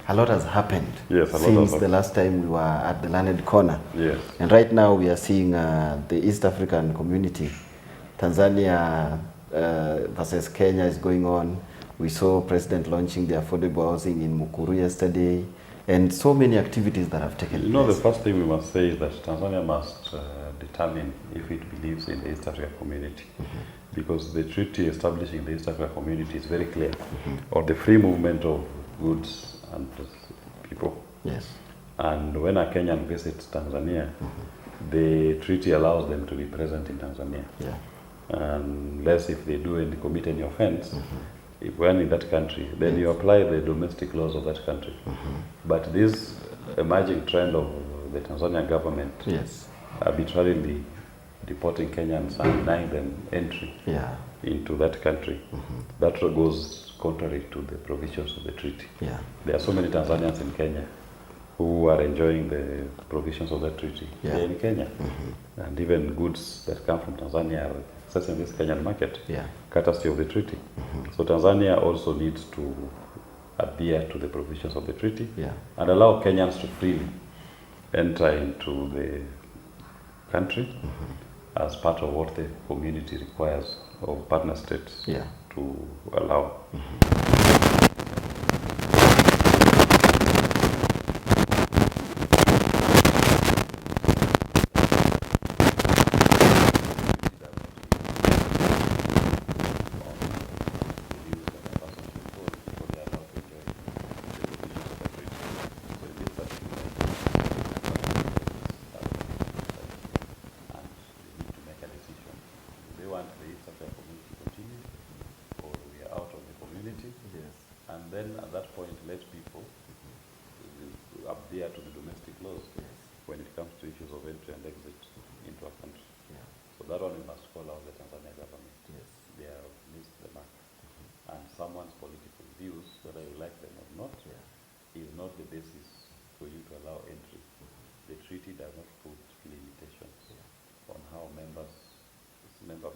a lot has happened Yes, since the last time we were at the Learned Corner. Yes. And right now we are seeing the East African community. Tanzania versus Kenya is going on. We saw President launching the affordable housing in Mukuru yesterday, and so many activities that have taken place. You know, the first thing we must say is that Tanzania must determine if it believes in the East African community. Because the treaty establishing the East African community is very clear on the free movement of goods and people. Yes. And when a Kenyan visits Tanzania, the treaty allows them to be present in Tanzania. Yeah. Unless if they do any commit any offense, if we're in that country, then you apply the domestic laws of that country. But this emerging trend of the Tanzanian government arbitrarily deporting Kenyans and denying them entry into that country, that goes contrary to the provisions of the treaty. Yeah. There are so many Tanzanians in Kenya who are enjoying the provisions of that treaty. They're in Kenya. And even goods that come from Tanzania are accessing this Kenyan market, courtesy of the treaty. So Tanzania also needs to adhere to the provisions of the treaty and allow Kenyans to freely enter into the country as part of what the community requires of partner states to allow.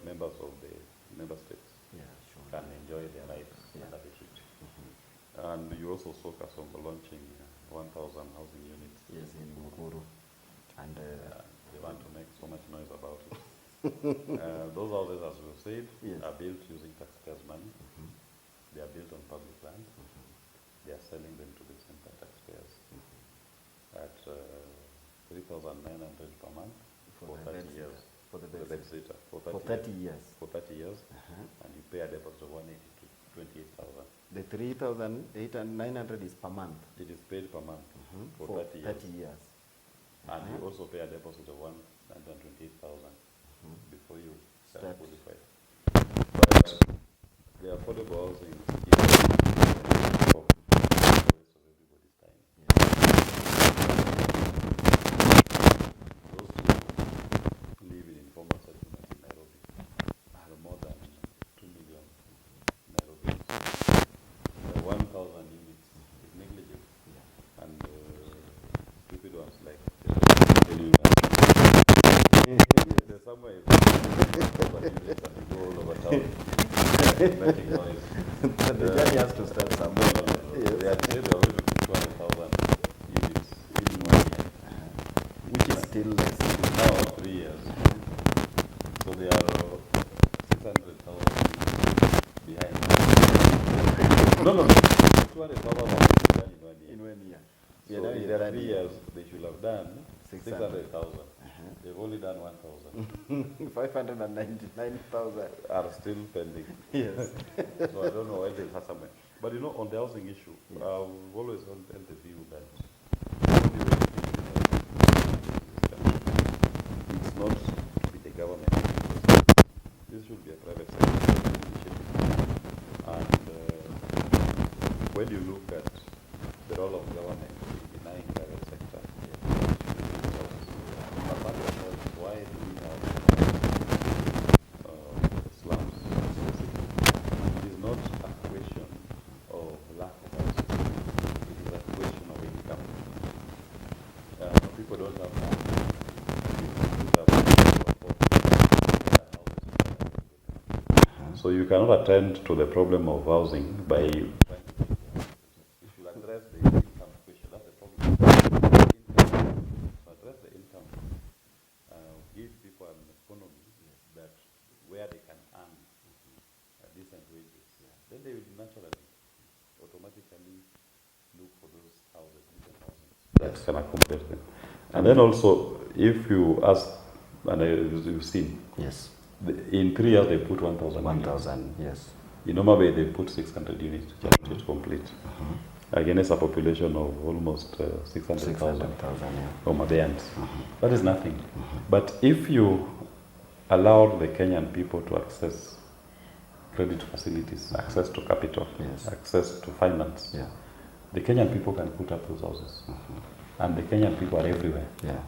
Members of the member states can enjoy their rights under the treaty. And you also saw Kasongo launching 1,000 housing units in Mukuru. And they want to make so much noise about it. Those houses, as we said, are built using taxpayers' money. They are built on public land. They are selling them to the same taxpayers at 3,900 per month for 30 years. For the bedsitter. For 30 years. For 30 years. And you pay a deposit of 180 to 28,000. The 3,900 is per month? It is paid per month for 30 years. And you also pay a deposit of 128,000 before you start qualified. But the affordable housing is for the rest of everybody's time. Live in informal settlement in Nairobi are more than 2 million Nairobians. 1,000 units is negligible. And stupid ones like there's somewhere units and you go all over town making noise. The journey has to start somewhere. They had said they were going to do 200,000 units in 1 year. Which is still less. Now 3 years. So they are 600,000 behind. No. 200,000 done in 1 year. So in their 3 years, they should have done 600,000. They've only done 1,000. 599,000 are still pending. Yes. So I don't know why they'll have somewhere. But you know, on the housing issue, we've always held the view that it's not to be the government. This should be a private sector initiative. And when you look at the role of government in denying private sector, why do we have slums? It is not a question of lack of housing. It is a question of income. People don't have money. So you cannot attend to the problem of housing by trying to, you should address the income naturally automatically look for those houses, different houses that can accommodate them. And then also, if you ask, and you've seen, Yes. In 3 years they put 1,000. 1,000, yes. In Omabay they put 600 units to just complete. Against a population of almost 600,000 Omabayans. That is nothing. But if you allowed the Kenyan people to access credit facilities, access to capital, Yes. access to finance, Yeah. the Kenyan people can put up those houses. And the Kenyan people are everywhere. Yeah.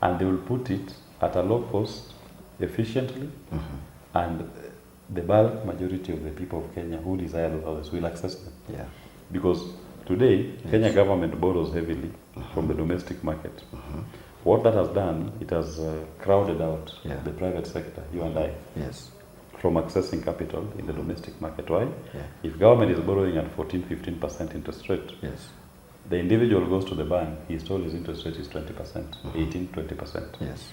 And they will put it at a low cost, efficiently, and the bulk majority of the people of Kenya who desire those houses will access them. Yeah. Because today, Kenya government borrows heavily from the domestic market. What that has done, it has crowded out the private sector, you and I, Yes. from accessing capital in the domestic market. Why? Yeah. If government is borrowing at 14-15% interest rate, Yes. the individual goes to the bank, he is told his interest rate is 20%, 18-20%. Yes.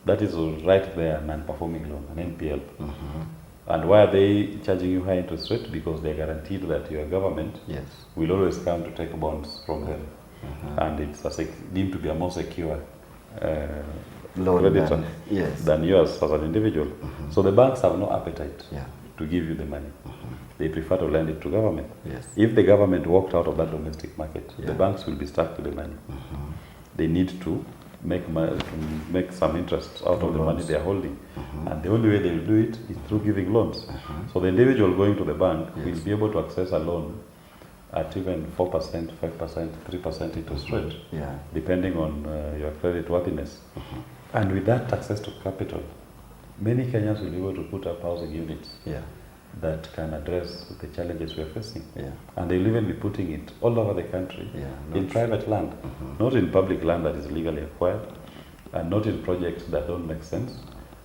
That is right there, non-performing loan, an NPL. And why are they charging you high interest rate? Because they are guaranteed that your government Yes. will always come to take bonds from them. And it's deemed to be a more secure Loan creditor yes. than yours as an individual. So the banks have no appetite Yeah. to give you the money. They prefer to lend it to government. Yes. If the government walked out of that domestic market, the banks will be stuck with the money. They need to make some interest out of the money they are holding. And the only way they will do it is through giving loans. So the individual going to the bank will be able to access a loan at even 4%, 5%, 3% interest rate, depending on your credit worthiness. And with that access to capital, many Kenyans will be able to put up housing units that can address the challenges we are facing. And they'll even be putting it all over the country, in private land, not in public land that is legally acquired, and not in projects that don't make sense.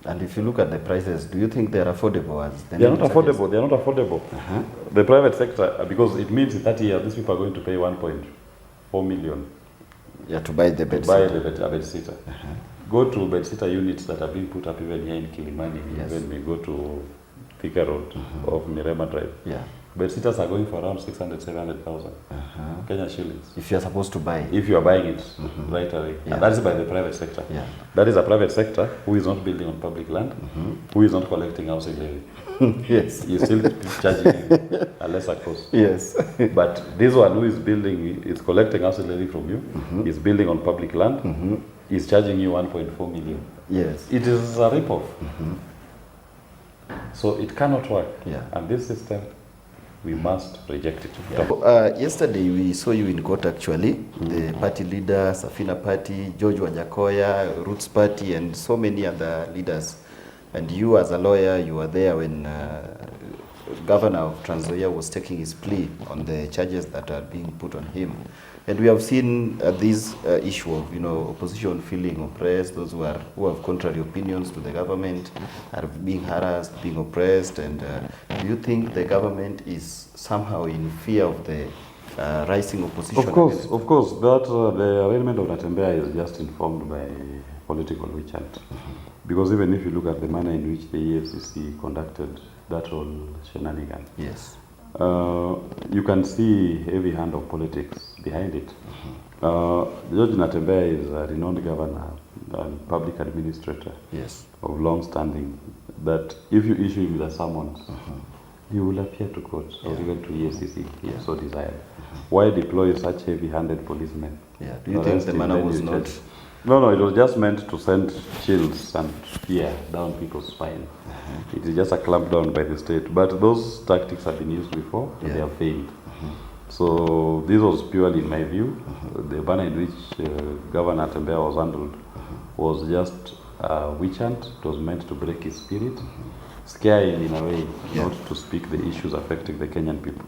And if you look at the prices, do you think they're affordable? They are not affordable. They are not affordable. The private sector, because it means in 30 years, these people are going to pay 1.4 million. To buy the bed sitter. Go to bed sitter units that have been put up even here in Kilimani. When we go to Thika Road of Mirema Drive. Bed sitters are going for around 600, 700,000 Kenya shillings. If you are supposed to buy. If you are buying it right away. And that is by the private sector. That is a private sector who is not building on public land, who is not collecting housing levy. Yes. You still charging you a lesser cost. Yes. But this one who is building, is collecting housing levy from you, is building on public land, is charging you 1.4 million. Yes. It is a ripoff. So it cannot work. And this system, we must reject it. Yesterday we saw you in court actually, the party leader, Safina Party, George Wajakoya, Roots Party, and so many other leaders. And you as a lawyer, you were there when Governor of Trans Nzoia was taking his plea on the charges that are being put on him. And we have seen this issue of, opposition feeling oppressed, those who have contrary opinions to the government are being harassed, being oppressed. And do you think the government is somehow in fear of the rising opposition? Of course. That the arraignment of Natembeya is just informed by political witch hunt. Because even if you look at the manner in which the EFCC conducted that whole shenanigan, you can see heavy hand of politics behind it. George Natembeya is a renowned governor and public administrator of long standing, that if you issue him the summons, he will appear to court or even to EFCC if so desired. Why deploy such heavy-handed policemen? Do you think the manner was not? No, it was just meant to send chills and fear down people's spine. It is just a clampdown by the state. But those tactics have been used before and they have failed. So this was purely, in my view, the manner in which Governor Natembeya was handled was just a witch hunt. It was meant to break his spirit, scare him in a way, not to speak the issues affecting the Kenyan people.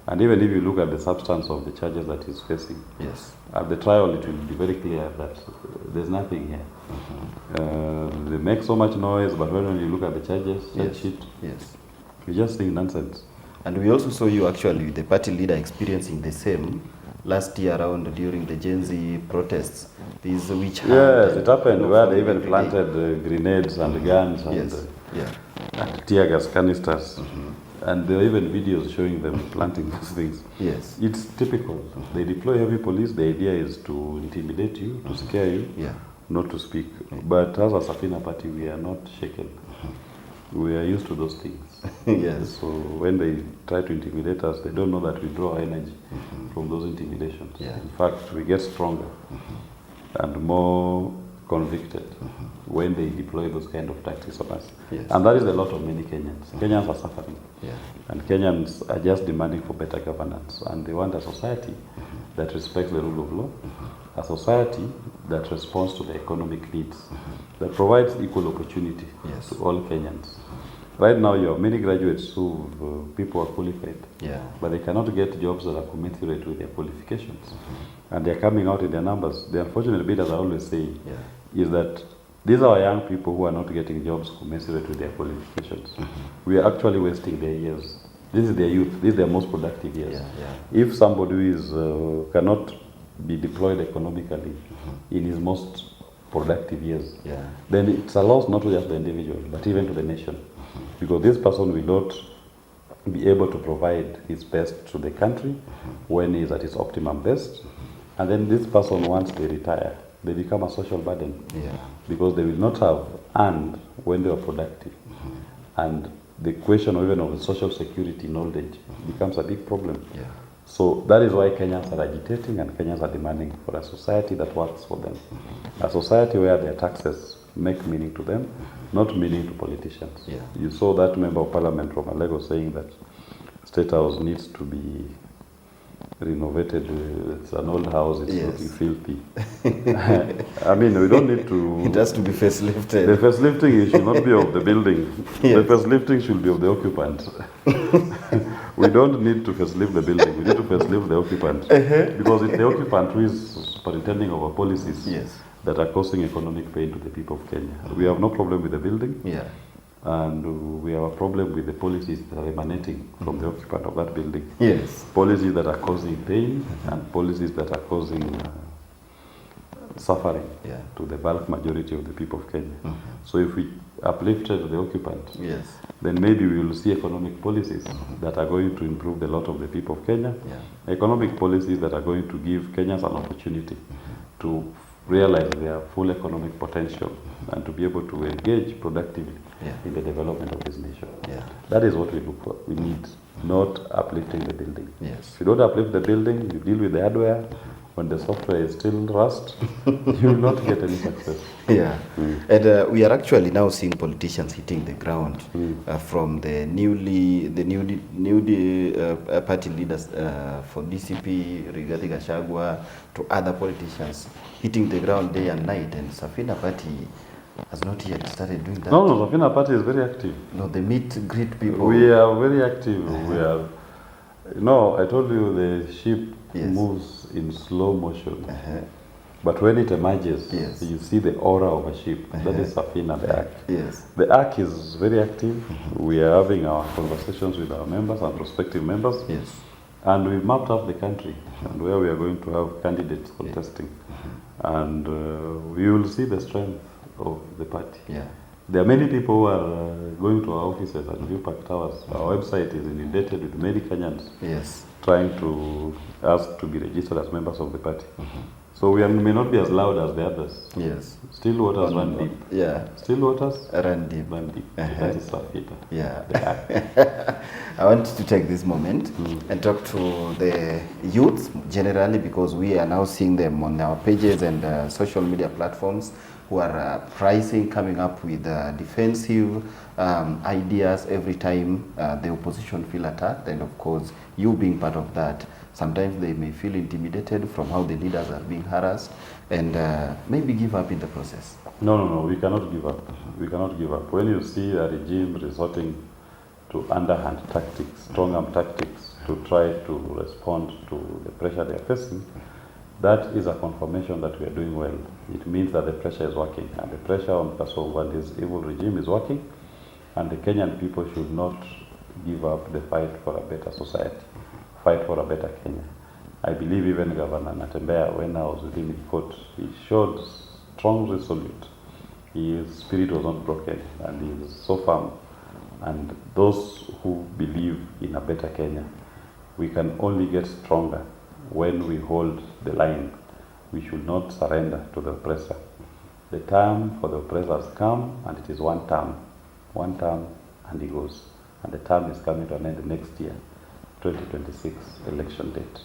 And even if you look at the substance of the charges that he's facing, at the trial it will be very clear that there's nothing here. They make so much noise, but when you look at the charges, you just think nonsense. And we also saw you actually, the party leader, experiencing the same last year around during the Gen Z protests. These witch hunt. Yes, it happened where they even planted grenades and guns and tear gas canisters And there are even videos showing them planting these things. Yes. It's typical. They deploy heavy police. The idea is to intimidate you, to scare you, not to speak. But as a Safina Party, we are not shaken. We are used to those things. Yes. So when they try to intimidate us, they don't know that we draw energy from those intimidations. Yeah. In fact, we get stronger and more convicted when they deploy those kind of tactics on us. Yes. And that is the lot of many Kenyans. Kenyans are suffering. Yeah. And Kenyans are just demanding for better governance. And they want a society that respects the rule of law, a society that responds to the economic needs, that provides equal opportunity to all Kenyans. Right now, you have many graduates who people are qualified, but they cannot get jobs that are commensurate with their qualifications. And they are coming out in their numbers. The unfortunate bit, as I always say, is that these are young people who are not getting jobs commensurate with their qualifications. We are actually wasting their years. This is their youth. These are their most productive years. If somebody who is cannot be deployed economically in his most productive years, then it's a loss not to just the individual, but even to the nation. Because this person will not be able to provide his best to the country when he is at his optimum best. And then this person, once they retire, they become a social burden. Because they will not have earned when they were productive. And the question even of the social security knowledge becomes a big problem. So that is why Kenyans are agitating and Kenyans are demanding for a society that works for them. A society where their taxes make meaning to them, not meaning to politicians. You saw that member of parliament from Alego saying that State House needs to be renovated. It's an old house, it's looking filthy. I mean, we don't need to... It has to be facelifted. The facelifting should not be of the building. The facelifting should be of the occupant. We don't need to facelift the building. We need to facelift the occupant. Because it's the occupant who is superintending our policies that are causing economic pain to the people of Kenya. We have no problem with the building. And we have a problem with the policies that are emanating from the occupant of that building. Policies that are causing pain and policies that are causing suffering to the bulk majority of the people of Kenya. So if we uplifted the occupant, then maybe we will see economic policies that are going to improve the lot of the people of Kenya. Economic policies that are going to give Kenyans an opportunity to realize their full economic potential and to be able to engage productively in the development of this nation. That is what we look for. We need not uplifting the building. If you don't uplift the building, you deal with the hardware. When the software is still rust, you will not get any success. And we are actually now seeing politicians hitting the ground from the newly party leaders for DCP, Rigathi Gachagua, to other politicians hitting the ground day and night. And Safina Party has not yet started doing that. No, Safina Party is very active. No, they meet, greet people. We are very active. We are. No, I told you the ship moves in slow motion. But when it emerges, you see the aura of a ship. That is Safina, the ark. The ark is very active. We are having our conversations with our members and prospective members. And we've mapped out the country and where we are going to have candidates contesting. And we will see the strength of the party. There are many people who are going to our offices at View Park Towers. Our website is inundated with many Kenyans trying to ask to be registered as members of the party. So we may not be as loud as the others. Still waters run deep. Still waters run deep. That is Safina. I want to take this moment and talk to the youth generally, because we are now seeing them on our pages and social media platforms who are coming up with defensive ideas every time the opposition feel attacked. And of course, you being part of that, sometimes they may feel intimidated from how the leaders are being harassed and maybe give up in the process. No, we cannot give up. We cannot give up. When you see a regime resorting to underhand tactics, strong-arm tactics, to try to respond to the pressure they are facing, that is a confirmation that we are doing well. It means that the pressure is working, and the pressure on this evil regime is working, and the Kenyan people should not give up the fight for a better society, fight for a better Kenya. I believe even Governor Natembeya, when I was with him in court, he showed strong resolute. His spirit was not broken, and he is so firm And those who believe in a better Kenya, we can only get stronger when we hold the line. We should not surrender to the oppressor. The time for the oppressor has come, and it is one term, and he goes. And the term is coming to an end next year, 2026 election date.